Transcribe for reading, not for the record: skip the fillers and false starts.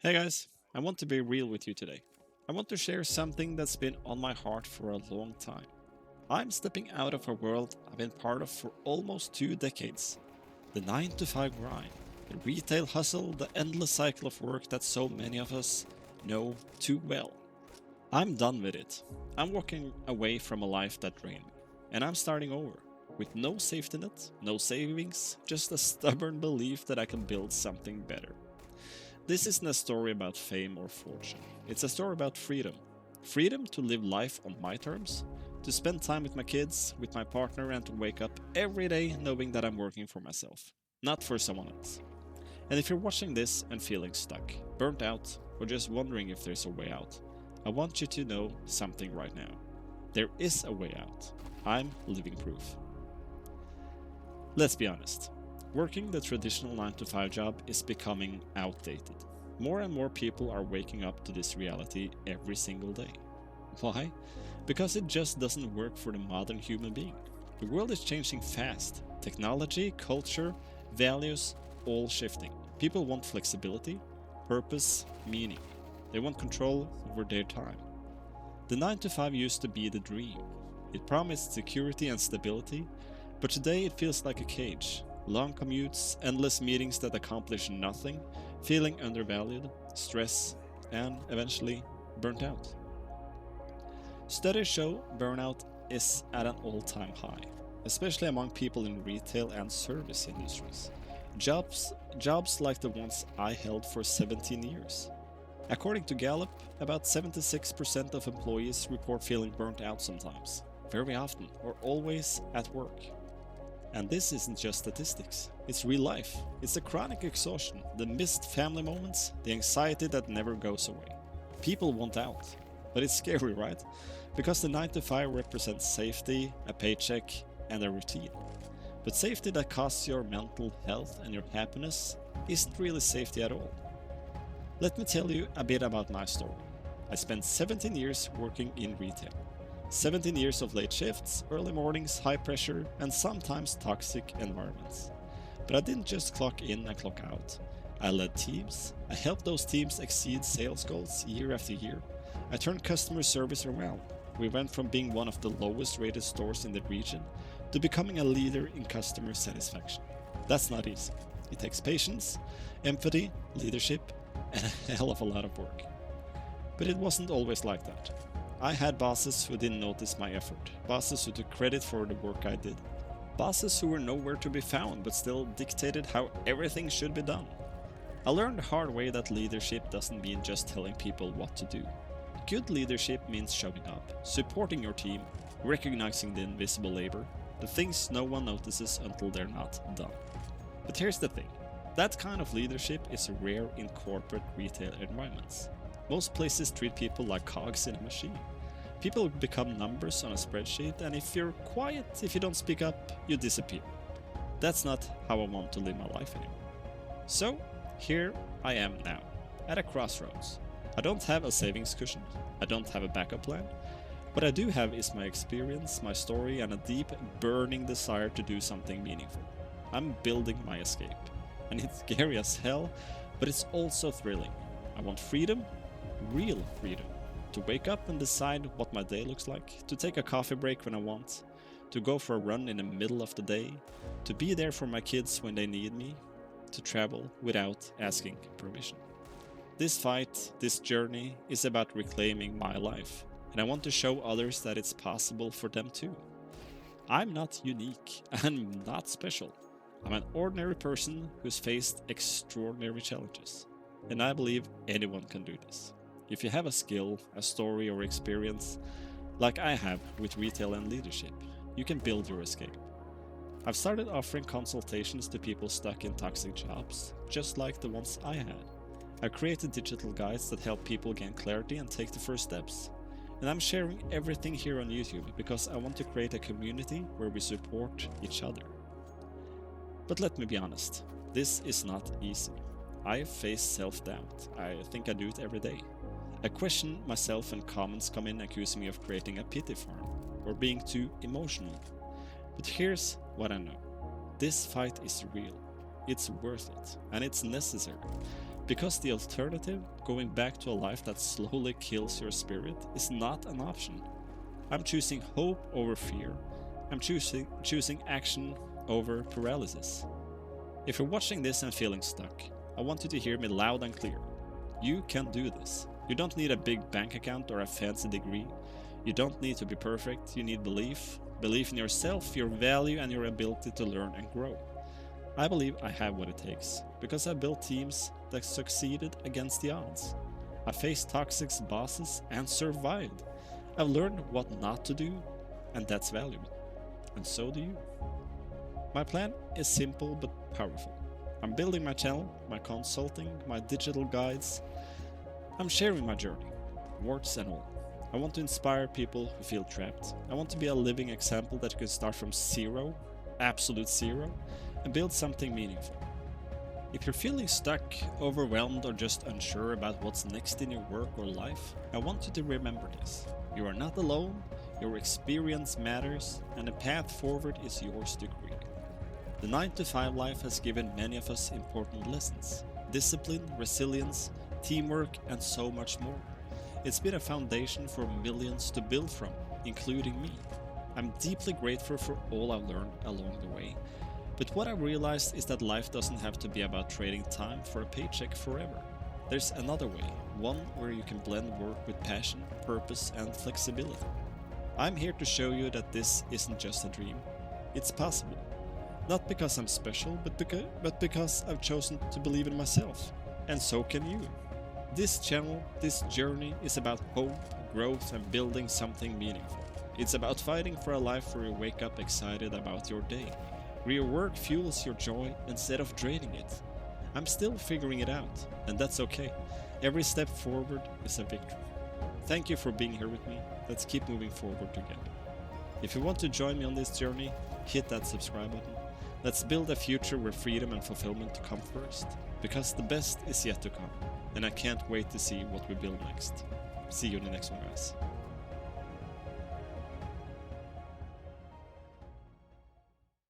Hey guys, I want to be real with you today. I want to share something that's been on my heart for a long time. I'm stepping out of a world I've been part of for almost 2 decades. The 9 to 5 grind, the retail hustle, the endless cycle of work that so many of us know too well. I'm done with it. I'm walking away from a life that drained me, and I'm starting over. With no safety net, no savings, just a stubborn belief that I can build something better. This isn't a story about fame or fortune. It's a story about freedom. Freedom to live life on my terms, to spend time with my kids, with my partner, and to wake up every day knowing that I'm working for myself, not for someone else. And if you're watching this and feeling stuck, burnt out, or just wondering if there's a way out, I want you to know something right now. There is a way out. I'm living proof. Let's be honest. Working the traditional 9 to 5 job is becoming outdated. More and more people are waking up to this reality every single day. Why? Because it just doesn't work for the modern human being. The world is changing fast. Technology, culture, values, all shifting. People want flexibility, purpose, meaning. They want control over their time. The 9 to 5 used to be the dream. It promised security and stability, but today it feels like a cage. Long commutes, endless meetings that accomplish nothing, feeling undervalued, stress, and eventually burnt out. Studies show burnout is at an all-time high, especially among people in retail and service industries. Jobs like the ones I held for 17 years. According to Gallup, about 76% of employees report feeling burnt out sometimes, very often, or always at work. And this isn't just statistics, it's real life. It's the chronic exhaustion, the missed family moments, the anxiety that never goes away. People want out, but it's scary, right? Because the 9 to 5 represents safety, a paycheck, and a routine. But safety that costs your mental health and your happiness isn't really safety at all. Let me tell you a bit about my story. I spent 17 years working in retail. 17 years of late shifts, early mornings, high pressure, and sometimes toxic environments. But I didn't just clock in and clock out. I led teams. I helped those teams exceed sales goals year after year. I turned customer service around. We went from being one of the lowest rated stores in the region to becoming a leader in customer satisfaction. That's not easy. It takes patience, empathy, leadership, and a hell of a lot of work. But it wasn't always like that. I had bosses who didn't notice my effort, bosses who took credit for the work I did, bosses who were nowhere to be found but still dictated how everything should be done. I learned the hard way that leadership doesn't mean just telling people what to do. Good leadership means showing up, supporting your team, recognizing the invisible labor, the things no one notices until they're not done. But here's the thing, that kind of leadership is rare in corporate retail environments. Most places treat people like cogs in a machine. People become numbers on a spreadsheet, and if you're quiet, if you don't speak up, you disappear. That's not how I want to live my life anymore. So, here I am now, at a crossroads. I don't have a savings cushion, I don't have a backup plan. What I do have is my experience, my story, and a deep, burning desire to do something meaningful. I'm building my escape. And it's scary as hell, but it's also thrilling. I want freedom, real freedom, to wake up and decide what my day looks like, to take a coffee break when I want, to go for a run in the middle of the day, to be there for my kids when they need me, to travel without asking permission. This fight, this journey, is about reclaiming my life, and I want to show others that it's possible for them too. I'm not unique, I'm not special. I'm an ordinary person who's faced extraordinary challenges, and I believe anyone can do this. If you have a skill, a story, or experience, like I have with retail and leadership, you can build your escape. I've started offering consultations to people stuck in toxic jobs, just like the ones I had. I've created digital guides that help people gain clarity and take the first steps. And I'm sharing everything here on YouTube because I want to create a community where we support each other. But let me be honest, this is not easy. I face self-doubt. I think I do it every day. I question myself when comments come in accusing me of creating a pity farm or being too emotional. But here's what I know. This fight is real. It's worth it, and it's necessary. Because the alternative, going back to a life that slowly kills your spirit, is not an option. I'm choosing hope over fear. I'm choosing action over paralysis. If you're watching this and feeling stuck, I want you to hear me loud and clear. You can do this. You don't need a big bank account or a fancy degree. You don't need to be perfect. You need belief. Belief in yourself, your value, and your ability to learn and grow. I believe I have what it takes, because I built teams that succeeded against the odds. I faced toxic bosses and survived. I've learned what not to do, and that's valuable. And so do you. My plan is simple but powerful. I'm building my channel, my consulting, my digital guides. I'm sharing my journey, warts and all. I want to inspire people who feel trapped. I want to be a living example that you can start from zero, absolute zero, and build something meaningful. If you're feeling stuck, overwhelmed, or just unsure about what's next in your work or life, I want you to remember this. You are not alone, your experience matters, and the path forward is yours to create. The 9-to-5 life has given many of us important lessons: discipline, resilience, teamwork, and so much more. It's been a foundation for millions to build from, including me. I'm deeply grateful for all I've learned along the way. But what I realized is that life doesn't have to be about trading time for a paycheck forever. There's another way, one where you can blend work with passion, purpose, and flexibility. I'm here to show you that this isn't just a dream. It's possible. Not because I'm special, but because I've chosen to believe in myself. And so can you. This channel, this journey is about hope, growth, and building something meaningful. It's about fighting for a life where you wake up excited about your day, where your work fuels your joy instead of draining it. I'm still figuring it out, and that's okay. Every step forward is a victory. Thank you for being here with me. Let's keep moving forward together. If you want to join me on this journey, hit that subscribe button. Let's build a future where freedom and fulfillment come first, because the best is yet to come, and I can't wait to see what we build next. See you in the next one, guys.